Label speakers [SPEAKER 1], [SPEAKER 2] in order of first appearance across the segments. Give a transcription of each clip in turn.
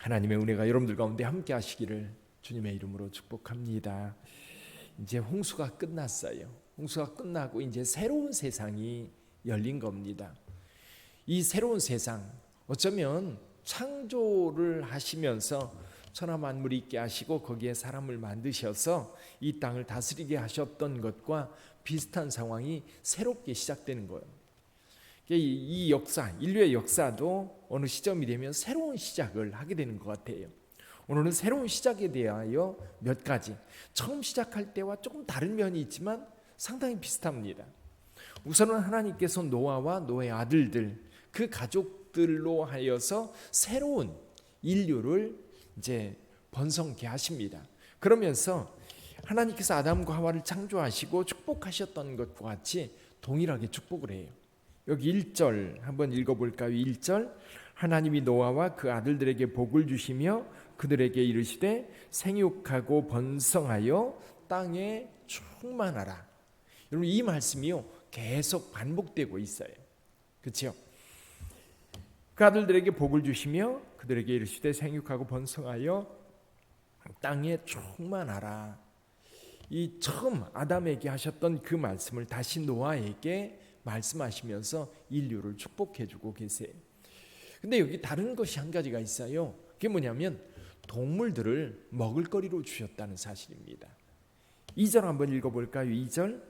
[SPEAKER 1] 하나님의 은혜가 여러분들 가운데 함께 하시기를 주님의 이름으로 축복합니다. 이제 홍수가 끝났어요. 홍수가 끝나고 이제 새로운 세상이 열린 겁니다. 이 새로운 세상, 어쩌면 창조를 하시면서 천하 만물이 있게 하시고 거기에 사람을 만드셔서 이 땅을 다스리게 하셨던 것과 비슷한 상황이 새롭게 시작되는 거예요. 이 역사, 인류의 역사도 어느 시점이 되면 새로운 시작을 하게 되는 것 같아요. 오늘은 새로운 시작에 대하여 몇 가지, 처음 시작할 때와 조금 다른 면이 있지만 상당히 비슷합니다. 우선은 하나님께서 노아와 노아의 아들들, 그 가족들로 하여서 새로운 인류를 이제 번성케 하십니다. 그러면서 하나님께서 아담과 하와를 창조하시고 축복하셨던 것과 같이 동일하게 축복을 해요. 여기 1절 한번 읽어볼까요? 1절, 하나님이 노아와 그 아들들에게 복을 주시며 그들에게 이르시되 생육하고 번성하여 땅에 충만하라. 여러분, 이 말씀이요 계속 반복되고 있어요. 그렇죠? 그 아들들에게 복을 주시며 그들에게 이르시되 생육하고 번성하여 땅에 충만하라. 이 처음 아담에게 하셨던 그 말씀을 다시 노아에게 말씀하시면서 인류를 축복해주고 계세요. 근데 여기 다른 것이 한 가지가 있어요. 그게 뭐냐면 동물들을 먹을거리로 주셨다는 사실입니다. 2절 한번 읽어볼까요? 2절,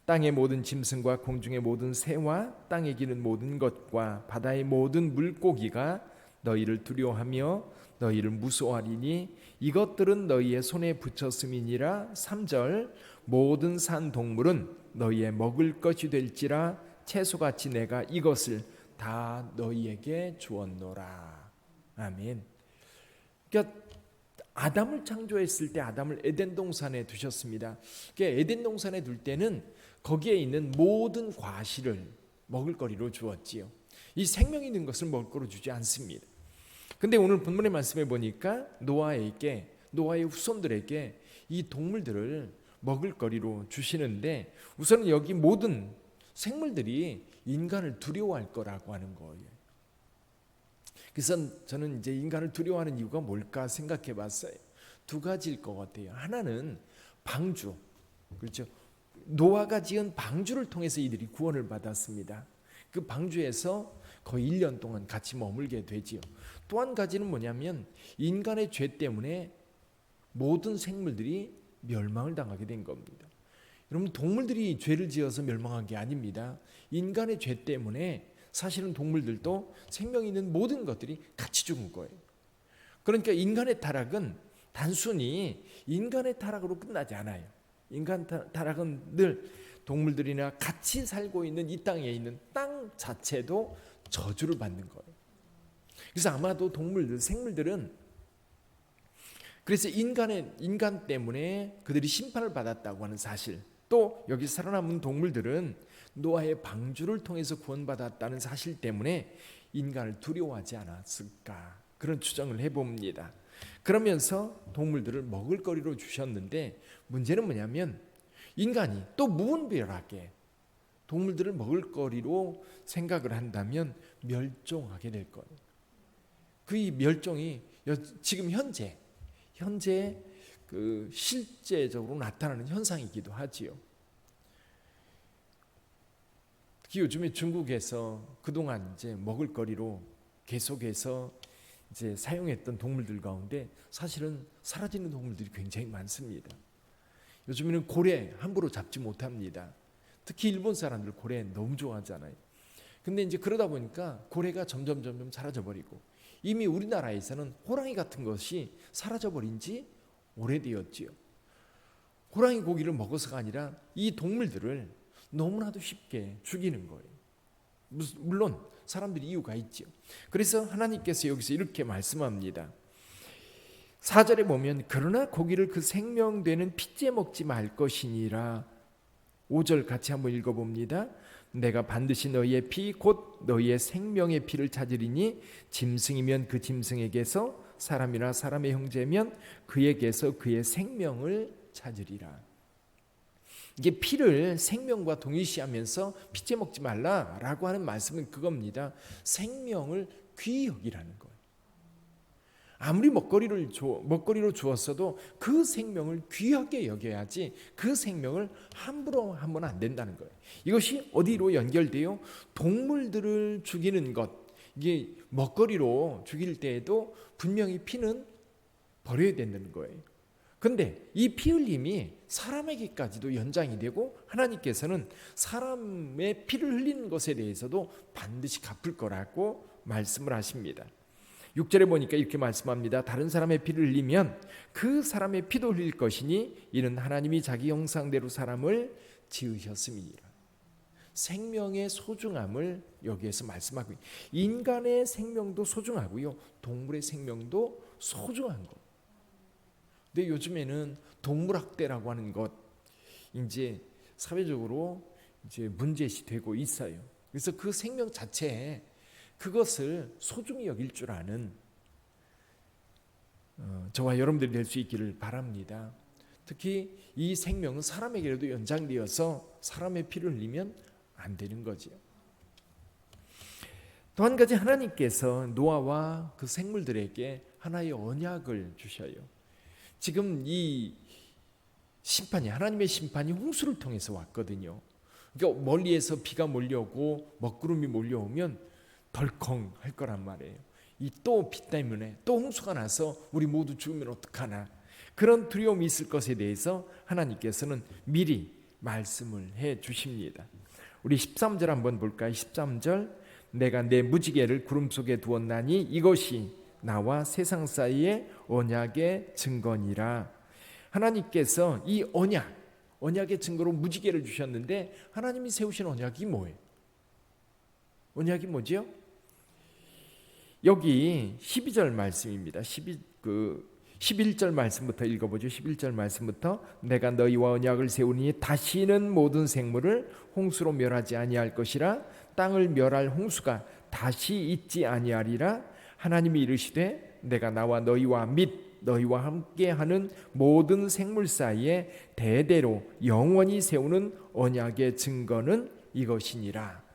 [SPEAKER 1] 땅의 모든 짐승과 공중의 모든 새와 땅에 기는 모든 것과 바다의 모든 물고기가 너희를 두려워하며 너희를 무서워하리니 이것들은 너희의 손에 붙였음이니라. 3절, 모든 산 동물은 너희의 먹을 것이 될지라 채소같이 내가 이것을 다 너희에게 주었노라. 아멘. 그러니까 아담을 창조했을 때 아담을 에덴 동산에 두셨습니다. 그러니까 에덴 동산에 둘 때는 거기에 있는 모든 과실을 먹을거리로 주었지요. 이 생명 있는 것을 먹을거리로 주지 않습니다. 근데 오늘 본문의 말씀에 보니까 노아의 후손들에게 이 동물들을 먹을거리로 주시는데 우선은 여기 모든 생물들이 인간을 두려워할 거라고 하는 거예요. 그래서 저는 이제 인간을 두려워하는 이유가 뭘까 생각해 봤어요. 두 가지일 것 같아요. 하나는 방주, 그렇죠? 노아가 지은 방주를 통해서 이들이 구원을 받았습니다. 그 방주에서 거의 1년 동안 같이 머물게 되지요. 또 한 가지는 뭐냐면 인간의 죄 때문에 모든 생물들이 멸망을 당하게 된 겁니다. 여러분, 동물들이 죄를 지어서 멸망한 게 아닙니다. 인간의 죄 때문에 사실은 동물들도 생명 있는 모든 것들이 같이 죽은 거예요. 그러니까 인간의 타락은 단순히 인간의 타락으로 끝나지 않아요. 인간 타락은 늘 동물들이나 같이 살고 있는 이 땅에 있는 땅 자체도 저주를 받는 거예요. 그래서 아마도 동물들, 생물들은 그래서 인간 때문에 그들이 심판을 받았다고 하는 사실, 또 여기 살아남은 동물들은 노아의 방주를 통해서 구원받았다는 사실 때문에 인간을 두려워하지 않았을까, 그런 추정을 해봅니다. 그러면서 동물들을 먹을거리로 주셨는데 문제는 뭐냐면 인간이 또 무분별하게 동물들을 먹을거리로 생각을 한다면 멸종하게 될 거예요. 그 멸종이 지금 현재 그 실제적으로 나타나는 현상이기도 하지요. 특히 요즘에 중국에서 그동안 이제 먹을거리로 계속해서 이제 사용했던 동물들 가운데 사실은 사라지는 동물들이 굉장히 많습니다. 요즘에는 고래 함부로 잡지 못합니다. 특히 일본 사람들 고래 너무 좋아하잖아요. 근데 이제 그러다 보니까 고래가 점점 사라져 버리고 이미 우리나라에서는 호랑이 같은 것이 사라져 버린 지 오래되었지요. 호랑이 고기를 먹어서가 아니라 이 동물들을 너무나도 쉽게 죽이는 거예요. 물론 사람들이 이유가 있죠. 그래서 하나님께서 여기서 이렇게 말씀합니다. 4절에 보면 그러나 고기를 그 생명되는 핏째 먹지 말 것이니라. 5절 같이 한번 읽어봅니다. 내가 반드시 너희의 피 곧 너희의 생명의 피를 찾으리니 짐승이면 그 짐승에게서 사람이나 사람의 형제면 그에게서 그의 생명을 찾으리라. 이게 피를 생명과 동일시하면서 핏째 먹지 말라라고 하는 말씀은 그겁니다. 생명을 귀히 여기라는 거예요. 아무리 먹거리로 주었어도 그 생명을 귀하게 여겨야지 그 생명을 함부로 하면 안 된다는 거예요. 이것이 어디로 연결돼요? 동물들을 죽이는 것, 이게 먹거리로 죽일 때에도 분명히 피는 버려야 된다는 거예요. 근데 이 피 흘림이 사람에게까지도 연장이 되고 하나님께서는 사람의 피를 흘리는 것에 대해서도 반드시 갚을 거라고 말씀을 하십니다. 6절에 보니까 이렇게 말씀합니다. 다른 사람의 피를 흘리면 그 사람의 피도 흘릴 것이니 이는 하나님이 자기 형상대로 사람을 지으셨음이니라. 생명의 소중함을 여기에서 말씀하고 있어요. 인간의 생명도 소중하고요, 동물의 생명도 소중한 것. 근데 요즘에는 동물학대라고 하는 것 이제 사회적으로 이제 문제시되고 있어요. 그래서 그 생명 자체에 그것을 소중히 여길 줄 아는 저와 여러분들이 될 수 있기를 바랍니다. 특히 이 생명은 사람에게라도 연장되어서 사람의 피를 흘리면 안 되는 거죠. 또 한 가지, 하나님께서 노아와 그 생물들에게 하나의 언약을 주셔요. 지금 이 심판이, 하나님의 심판이 홍수를 통해서 왔거든요. 그러니까 멀리에서 비가 몰려오고 먹구름이 몰려오면 덜컹 할 거란 말이에요. 이 또 비 때문에 또 홍수가 나서 우리 모두 죽으면 어떡하나, 그런 두려움이 있을 것에 대해서 하나님께서는 미리 말씀을 해 주십니다. 우리 13절 한번 볼까요? 13절, 내가 내 무지개를 구름 속에 두었나니 이것이 나와 세상 사이의 언약의 증거니라. 하나님께서 이 언약의 증거로 무지개를 주셨는데 하나님이 세우신 언약이 뭐예요? 언약이 뭐지요? 여기 12절 말씀입니다. 11절 말씀부터 읽어보죠. 11절 말씀부터, 내가 너희와 언약을 세우니 다시는 모든 생물을 홍수로 멸하지 아니할 것이라. 땅을 멸할 홍수가 다시 있지 아니하리라. 하나님이 이르시되 내가 나와 너희와 및 너희와 함께하는 모든 생물 사이에 대대로 영원히 세우는 언약의 증거는 이것이니라.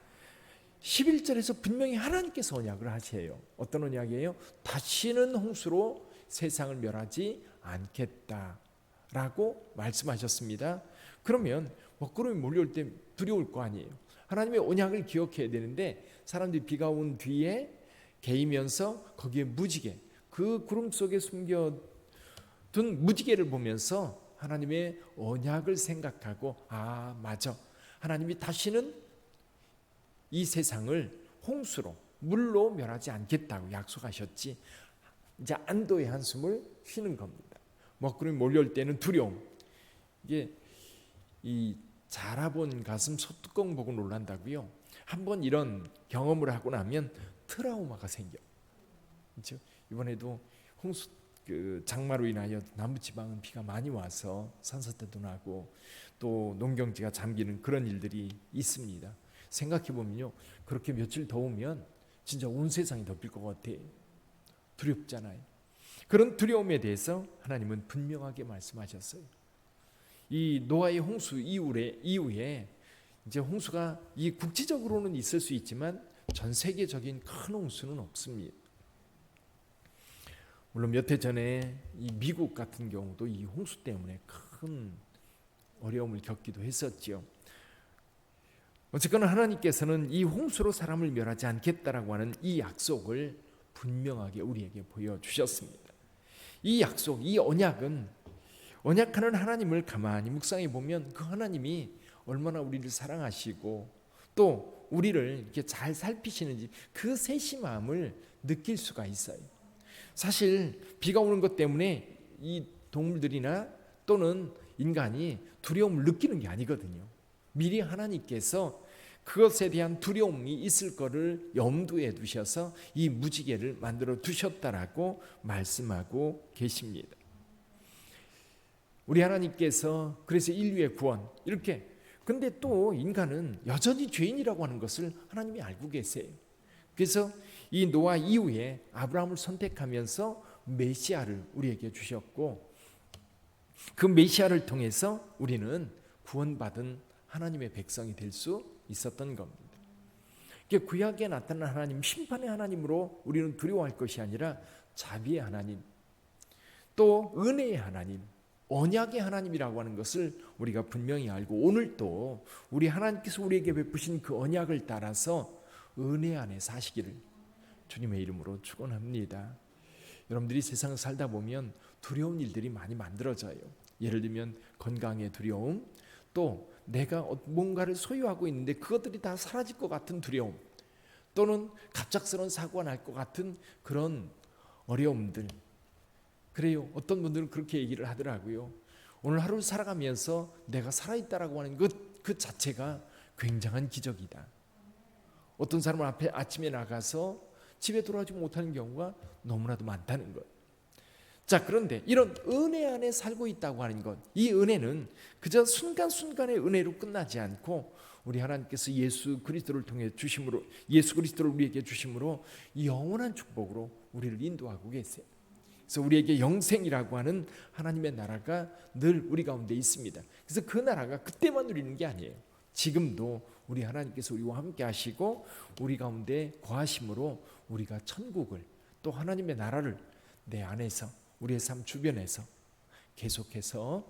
[SPEAKER 1] 11절에서 분명히 하나님께서 언약을 하세요. 어떤 언약이에요? 다시는 홍수로 세상을 멸하지 않겠다라고 말씀하셨습니다. 그러면 먹구름이 몰려올 때 두려울 거 아니에요. 하나님의 언약을 기억해야 되는데 사람들이 비가 온 뒤에 개이면서 거기에 무지개, 그 구름 속에 숨겨둔 무지개를 보면서 하나님의 언약을 생각하고, 아 맞아, 하나님이 다시는 이 세상을 홍수로, 물로 멸하지 않겠다고 약속하셨지. 이제 안도의 한숨을 쉬는 겁니다. 먹구름이 몰려올 때는 두려움, 이게 이 자라본 가슴 소뚜껑 보고 놀란다고요. 한번 이런 경험을 하고 나면 트라우마가 생겨. 그렇죠? 이번에도 홍수 장마로 인하여 남부지방은 비가 많이 와서 산사태도 나고 또 농경지가 잠기는 그런 일들이 있습니다. 생각해 보면요, 그렇게 며칠 더우면 진짜 온 세상이 덮일 것 같아. 두렵잖아요. 그런 두려움에 대해서 하나님은 분명하게 말씀하셨어요. 이 노아의 홍수 이후에 이제 홍수가 이 국지적으로는 있을 수 있지만 전 세계적인 큰 홍수는 없습니다. 물론 몇 해 전에 이 미국 같은 경우도 이 홍수 때문에 큰 어려움을 겪기도 했었지요. 어쨌거나 하나님께서는 이 홍수로 사람을 멸하지 않겠다라고 하는 이 약속을 분명하게 우리에게 보여주셨습니다. 이 약속, 이 언약은, 언약하는 하나님을 가만히 묵상해 보면 그 하나님이 얼마나 우리를 사랑하시고 또 우리를 이렇게 잘 살피시는지 그 세심함을 느낄 수가 있어요. 사실 비가 오는 것 때문에 이 동물들이나 또는 인간이 두려움을 느끼는 게 아니거든요. 미리 하나님께서 그것에 대한 두려움이 있을 거를 염두에 두셔서 이 무지개를 만들어 두셨다라고 말씀하고 계십니다. 우리 하나님께서 그래서 인류의 구원 이렇게, 근데 또 인간은 여전히 죄인이라고 하는 것을 하나님이 알고 계세요. 그래서 이 노아 이후에 아브라함을 선택하면서 메시아를 우리에게 주셨고, 그 메시아를 통해서 우리는 구원받은 하나님의 백성이 될 수 있었던 겁니다. 구약에 나타난 하나님, 심판의 하나님으로 우리는 두려워할 것이 아니라 자비의 하나님, 또 은혜의 하나님, 언약의 하나님이라고 하는 것을 우리가 분명히 알고, 오늘 또 우리 하나님께서 우리에게 베푸신 그 언약을 따라서 은혜 안에 사시기를 주님의 이름으로 축원합니다. 여러분들이 세상을 살다 보면 두려운 일들이 많이 만들어져요. 예를 들면 건강의 두려움, 또 내가 뭔가를 소유하고 있는데 그것들이 다 사라질 것 같은 두려움, 또는 갑작스러운 사고가 날 것 같은 그런 어려움들. 그래요. 어떤 분들은 그렇게 얘기를 하더라고요. 오늘 하루를 살아가면서 내가 살아있다라고 하는 그 자체가 굉장한 기적이다. 어떤 사람은 앞에 아침에 나가서 집에 돌아오지 못하는 경우가 너무나도 많다는 것. 자, 그런데 이런 은혜 안에 살고 있다고 하는 것, 이 은혜는 그저 순간순간의 은혜로 끝나지 않고 우리 하나님께서 예수 그리스도를 통해 주심으로, 예수 그리스도를 우리에게 주심으로 영원한 축복으로 우리를 인도하고 계세요. 그래서 우리에게 영생이라고 하는 하나님의 나라가 늘 우리 가운데 있습니다. 그래서 그 나라가 그때만 누리는 게 아니에요. 지금도 우리 하나님께서 우리와 함께 하시고 우리 가운데 거하심으로 우리가 천국을, 또 하나님의 나라를 내 안에서, 우리의 삶 주변에서 계속해서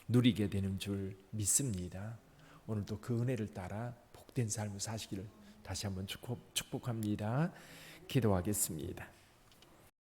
[SPEAKER 1] 누리게 되는 줄 믿습니다. 오늘도 그 은혜를 따라 복된 삶을 사시기를 다시 한번 축복합니다. 기도하겠습니다.